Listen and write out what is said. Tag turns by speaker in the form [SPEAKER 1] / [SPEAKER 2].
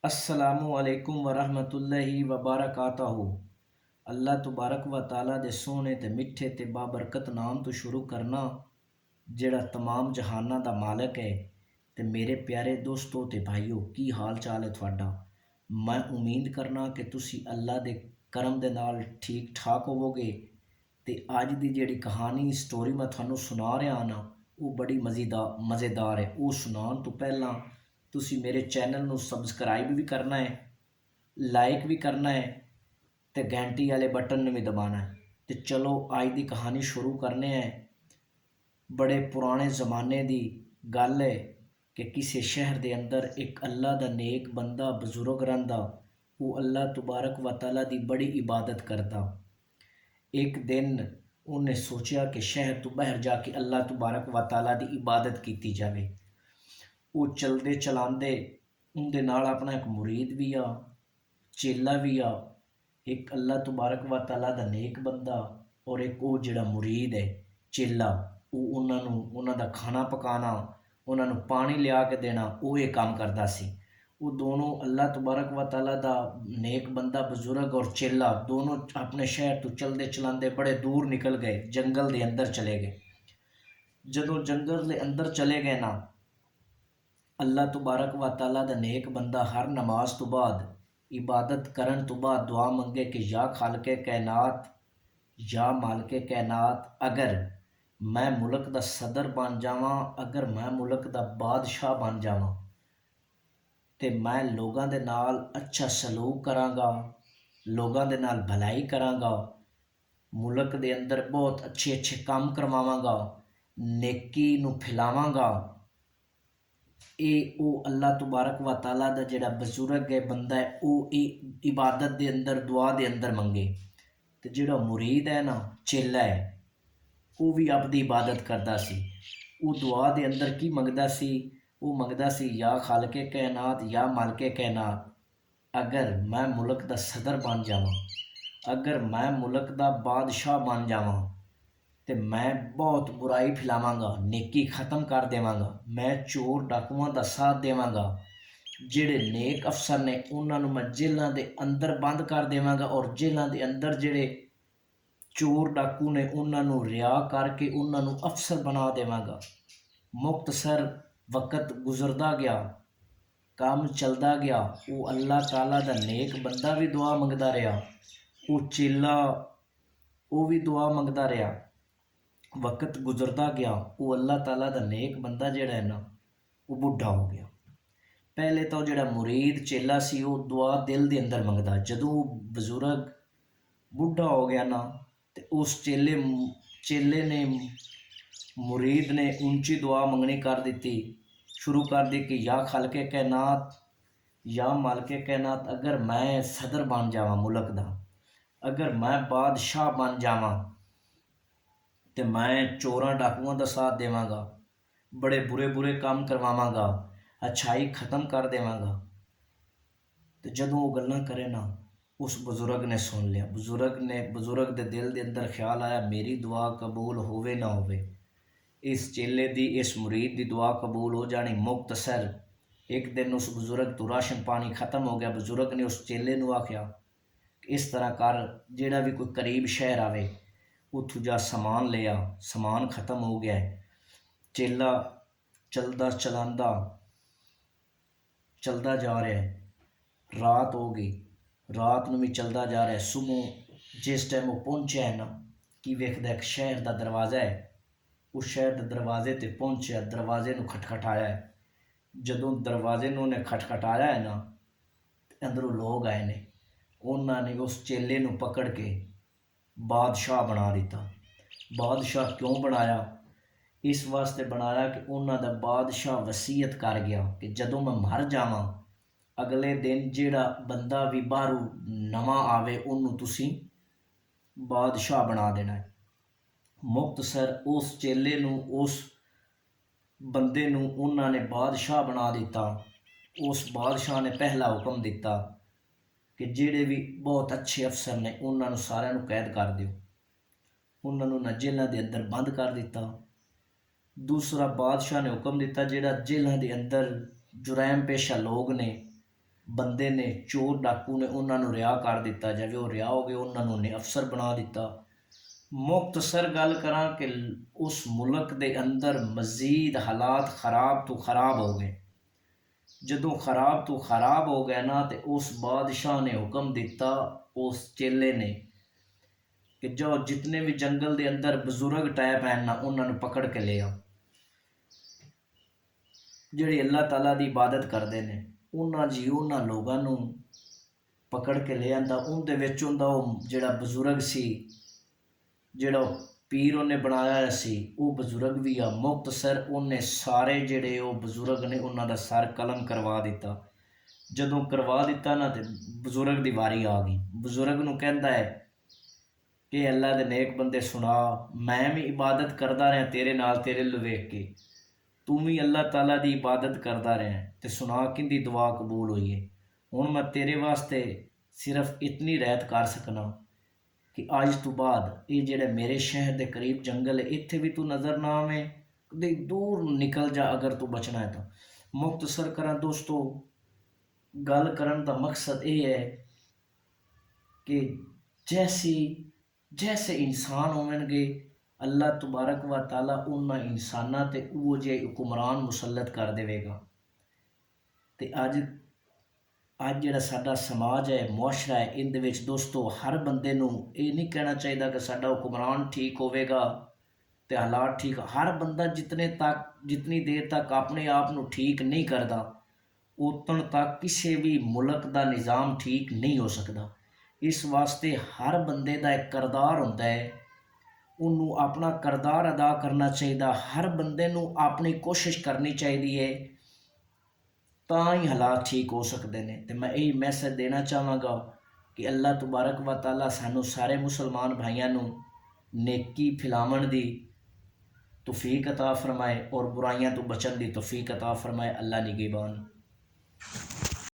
[SPEAKER 1] अस्सलामु अलैकुम वरहमतुल्लाहि वबरकातहू। अल्लाह तबारक व ताला दे सोहने ते मिठे ते बाबरकत नाम तो शुरू करना जेड़ा तमाम जहाना दा मालक है। ते मेरे प्यारे दोस्तों ते भाइयों, की हाल चाल है थोड़ा। मैं उम्मीद करना कि तुसी अल्लाह दे करम दे नाल ठीक ठाक होवोगे। ते अज दी जेड़ी कहानी स्टोरी मैं थानू सुना रहा ना, वो बड़ी मज़ेदार है। वो सुनाउण तो पहला तुसी मेरे चैनल नू सबसक्राइब भी करना है, लाइक भी करना है, तो घंटी वाले बटन ने भी दबाना है। तो चलो अज की कहानी शुरू करने हैं। बड़े पुराने ज़माने की गल है कि किसी शहर के अंदर एक अल्लाह का नेक बंदा बजुर्ग रहिंदा। वो अल्लाह तबारक व तआला की बड़ी इबादत करता। एक दिन उन्हें सोचा कि शहर तो बाहर जाके अल्लाह तबारक व तआला की इबादत की जाए। वो चलते चलाते उनके नाल अपना एक मुरीद भी आ, चेला भी आ। एक अल्लाह तबारक व तआला दा नेक बंदा और एक वो जिहड़ा मुरीद है, चेला। वो उन्हां दा खाना पकाना, उन्होंने पानी लिया के देना, वो ये काम करता सी। वो दोनों अल्लाह तबारक व तआला दा नेक बंदा बजुर्ग और चेला दोनों अपने शहर तो चलते चलाते बड़े दूर निकल गए, जंगल के अंदर चले गए। जदों जंगल के अंदर चले गए ना, अल्लाह तबारक व तआला दा नेक बंदा हर नमाज तो बाद, इबादत करन तो बाद दुआ मंगे कि या खालके कैनात, या मालके कैनात, अगर मैं मुल्क दा सदर बन जावां, अगर मैं मुल्क दा बादशाह बन जावां, तो मैं लोगों के नाल अच्छा सलूक करांगा, लोगों के नाल भलाई करांगा, मुल्क दे अंदर बहुत अच्छे अच्छे काम करवावांगा, नेकी नू फैलावांगा। ये वो अल्लाह तबारक व तआला दा जिहड़ा बजुर्ग है बंदा है, वो ये इबादत दे अंदर दुआ दे अंदर मंगे। तो जिहड़ा मुरीद है ना, चेला है, वो भी अपनी इबादत करता सी। वो दुआ दे अंदर की मंगदा सी? वो मंगदा सी, या खालके कैनात, या मालके कैनात, अगर मैं मुल्क दा सदर बन जावां, अगर मैं मुल्क दा बादशाह बन जावां, तो मैं बहुत बुराई फैलावांगा, नेकी ख़त्म कर देवांगा, मैं चोर डाकुआं दा साथ देवांगा। जिहड़े नेक अफसर ने उन्होंने मैं जेलों के अंदर बंद कर देवांगा, और जेलों के अंदर जिहड़े चोर डाकू ने उन्होंने रिहा करके उन्होंने अफसर बना देवांगा। मुख्तसर वक्त गुजरता गया, काम चलता गया। वो अल्लाह ताला दा नेक बंदा भी दुआ मंगता रहा, वो चेला वो भी दुआ मंगता रहा। वक्त गुजरता गया, वो अल्लाह ताला दा नेक बंदा जिहड़ा है ना, वो बुढ़ा हो गया। पहले तो जिहड़ा मुरीद चेला सी, वो दुआ दिल के अंदर मंगता। जदों वो बजुर्ग बुढ़ा हो गया ना, तो उस चेले ने, मुरीद ने ऊंची दुआ मंगनी कर दी, शुरू कर दी कि या खालके कैनात, या मालके कैनात, अगर मैं सदर बन जावां मुल्क दा, अगर मैं बादशाह बन जावां, तो मैं चोरां डाकुआं दा साथ देवांगा, बड़े बुरे बुरे काम करवावांगा, अच्छाई ख़त्म कर देवांगा। तो जदों वो गल्लां करे ना, उस बुजुर्ग ने सुन लिया। बुजुर्ग दे दिल के अंदर ख्याल आया, मेरी दुआ कबूल होवे ना होवे, इस चेले दी, इस मुरीद दी दुआ कबूल हो जानी। मुख्तसर एक दिन उस बुजुर्ग तो राशन पानी खत्म हो गया। बुजुर्ग ने उस चेले नूं आख्या, इस तरह कर, जिहड़ा भी कोई करीब शहर आवे उत्थों जा समान ले आ, समान खत्म हो गया है। चेला चलदा चलांदा चलदा जा रहा है। रात हो गई, रात नूं भी चलदा जा रहा है। सुबह जिस टाइम वो पहुंचा है ना, कि वेखदा एक शहर का दरवाज़ा है। उस शहर के दरवाजे ते पहुंचा, दरवाजे नूं खटखटाया है। जदों दरवाजे नूं उन्हें खटखटाया है ना, अंदरों लोग आए ने। उन्होंने उस चेले नूं पकड़ के बादशाह बना दिता। बादशाह क्यों बनाया? इस वास्ते बनाया कि उन्हों दा बादशाह वसीयत कर गया कि जदों मैं मर जावां, अगले दिन जिहड़ा बंदा भी बाहरों नवां आवे, उन्होंने तुसीं बादशाह बना देना है। मुख्तसर उस चेले नूं, उस बंदे नूं उन्होंने बादशाह बना दिता। उस बादशाह ने पहला हुक्म दिता कि जिहड़े भी बहुत अच्छे अफसर ने उन्होंने सारिਆਂ ਨੂੰ कैद कर दिओ। उन्होंने ना जेलों के अंदर बंद कर दिता। दूसरा बादशाह ने हुक्म दिता, जिहड़ा जेलों के अंदर जुरैम पेशा लोग ने ਬੰਦੇ ਨੇ, ਚੋਰ ਡਾਕੂ ਨੇ, ਉਹਨਾਂ ਨੂੰ ਰਿਹਾਅ ਕਰ ਦਿੱਤਾ ਜਾਵੇ। ਉਹ ਰਿਹਾਅ ਹੋ ਗਏ, ਉਹਨਾਂ ਨੂੰ ਉਹਨੇ ਅਫਸਰ ਬਣਾ ਦਿੱਤਾ। ਮੁਖਤਸਰ ਗੱਲ ਕਰਾਂ ਕਿ ਉਸ ਮੁਲਕ ਦੇ ਅੰਦਰ ਮਜ਼ੀਦ ਹਾਲਾਤ ਖਰਾਬ ਤੋਂ ਖਰਾਬ ਹੋ ਗਏ। ਜਦੋਂ ਖਰਾਬ ਤੋਂ ਖਰਾਬ ਹੋ ਗਏ ਨਾ, ਤੇ ਉਸ ਬਾਦਸ਼ਾਹ ਨੇ ਹੁਕਮ ਦਿੱਤਾ ਉਸ ਚੇਲੇ ਨੇ ਕਿ ਜੋ ਜਿਤਨੇ ਵੀ ਜੰਗਲ ਦੇ ਅੰਦਰ ਬਜ਼ੁਰਗ ਟਾਈਪ ਹਨ ਨਾ, ਉਹਨਾਂ ਨੂੰ ਪਕੜ ਕੇ ਲਿਆ, ਜਿਹੜੇ ਅੱਲਾਹ ਤਾਲਾ ਦੀ ਇਬਾਦਤ ਕਰਦੇ ਨੇ। ਉਹਨਾਂ ਲੋਕਾਂ ਨੂੰ ਪਕੜ ਕੇ ਲੈ ਆਂਦਾ। ਉਹਦੇ ਵਿੱਚ ਉਹਦਾ ਉਹ ਜਿਹੜਾ ਬਜ਼ੁਰਗ ਸੀ, ਜਿਹੜਾ ਪੀਰ ਉਹਨੇ ਬਣਾਇਆ ਹੋਇਆ ਸੀ, ਉਹ ਬਜ਼ੁਰਗ ਵੀ ਆ। ਮੁਖਤਸਰ ਉਹਨੇ ਸਾਰੇ ਜਿਹੜੇ ਉਹ ਬਜ਼ੁਰਗ ਨੇ ਉਹਨਾਂ ਦਾ ਸਰ ਕਲਮ ਕਰਵਾ ਦਿੱਤਾ। ਜਦੋਂ ਕਰਵਾ ਦਿੱਤਾ ਨਾ, ਤੇ ਬਜ਼ੁਰਗ ਦੀ ਵਾਰੀ ਆ ਗਈ। ਬਜ਼ੁਰਗ ਨੂੰ ਕਹਿੰਦਾ ਹੈ ਕਿ ਅੱਲਾ ਦੇ ਨੇਕ ਬੰਦੇ ਸੁਣਾ, ਮੈਂ ਵੀ ਇਬਾਦਤ ਕਰਦਾ ਰਿਹਾ ਤੇਰੇ ਨਾਲ, ਤੇਰੇ ਵੱਲ ਵੇਖ ਕੇ, ਤੂੰ ਵੀ ਅੱਲਾਹ ਤਾਲਾ ਦੀ ਇਬਾਦਤ ਕਰਦਾ ਰਿਹਾ, ਤੇ ਸੁਣਾ ਕਿੰਦੀ ਦੁਆ ਕਬੂਲ ਹੋਈ ਹੈ। ਹੁਣ ਮੈਂ ਤੇਰੇ ਵਾਸਤੇ ਸਿਰਫ ਇਤਨੀ ਰਹਿਤ ਕਰ ਸਕਣਾ ਕਿ ਅੱਜ ਤੋਂ ਬਾਅਦ ਇਹ ਜਿਹੜੇ ਮੇਰੇ ਸ਼ਹਿਰ ਦੇ ਕਰੀਬ ਜੰਗਲ ਹੈ, ਇੱਥੇ ਵੀ ਤੂੰ ਨਜ਼ਰ ਨਾ ਆਵੇਂ, ਕਦੇ ਦੂਰ ਨਿਕਲ ਜਾ ਅਗਰ ਤੂੰ ਬਚਣਾ ਹੈ ਤਾਂ। ਮੁਖਤਸਰ ਕਰਾਂ ਦੋਸਤੋ, ਗੱਲ ਕਰਨ ਦਾ ਮਕਸਦ ਇਹ ਹੈ ਕਿ ਜੈਸੇ ਇਨਸਾਨ ਹੋਣਗੇ, ਅੱਲਾਹ ਤਬਾਰਕ व ਤਾਲਾ ਉਹਨਾਂ ਇਨਸਾਨਾਂ 'ਤੇ ਉਹ ਜਿਹੇ ਹੁਕਮਰਾਨ ਮੁਸੱਲਤ ਕਰ ਦੇਵੇਗਾ। ਤੇ ਅੱਜ ਜਿਹੜਾ ਸਾਡਾ ਸਮਾਜ ਹੈ, ਮੁਆਸ਼ਰਾ ਹੈ, ਇਹਦੇ ਵਿੱਚ ਦੋਸਤੋ ਹਰ ਬੰਦੇ ਨੂੰ ਇਹ ਨਹੀਂ ਕਹਿਣਾ ਚਾਹੀਦਾ ਕਿ ਸਾਡਾ ਹੁਕਮਰਾਨ ਠੀਕ ਹੋਵੇਗਾ ਤੇ ਹਾਲਾਤ ਠੀਕ। ਹਰ ਬੰਦਾ ਜਿਤਨੀ ਦੇਰ ਤੱਕ ਆਪਣੇ ਆਪ ਨੂੰ ਠੀਕ ਨਹੀਂ ਕਰਦਾ, ਉਤਣ ਤੱਕ ਕਿਸੇ ਵੀ ਮੁਲਕ ਦਾ ਨਿਜ਼ਾਮ ਠੀਕ ਨਹੀਂ ਹੋ ਸਕਦਾ। ਇਸ ਵਾਸਤੇ ਹਰ ਬੰਦੇ ਦਾ ਇੱਕ ਕਿਰਦਾਰ ਹੁੰਦਾ ਹੈ, ਉਹਨੂੰ ਆਪਣਾ ਕਿਰਦਾਰ ਅਦਾ ਕਰਨਾ ਚਾਹੀਦਾ। ਹਰ ਬੰਦੇ ਨੂੰ ਆਪਣੀ ਕੋਸ਼ਿਸ਼ ਕਰਨੀ ਚਾਹੀਦੀ ਹੈ, ਤਾਂ ਹੀ ਹਾਲਾਤ ਠੀਕ ਹੋ ਸਕਦੇ ਨੇ। ਤੇ ਮੈਂ ਇਹ ਮੈਸੇਜ ਦੇਣਾ ਚਾਹਾਂਗਾ ਕਿ ਅੱਲਾਹ ਤਬਾਰਕ व ਤਾਲਾ ਸਾਨੂੰ ਸਾਰੇ ਮੁਸਲਮਾਨ ਭਾਈਆਂ ਨੂੰ ਨੇਕੀ ਫੈਲਾਉਣ ਦੀ ਤੌਫੀਕ ਅਤਾ ਫਰਮਾਏ, ਔਰ ਬੁਰਾਈਆਂ ਤੋਂ ਬਚਣ ਦੀ ਤੌਫੀਕ ਅਤਾ ਫਰਮਾਏ। ਅੱਲਾਹ ਨਿਗਹਿਬਾਨ।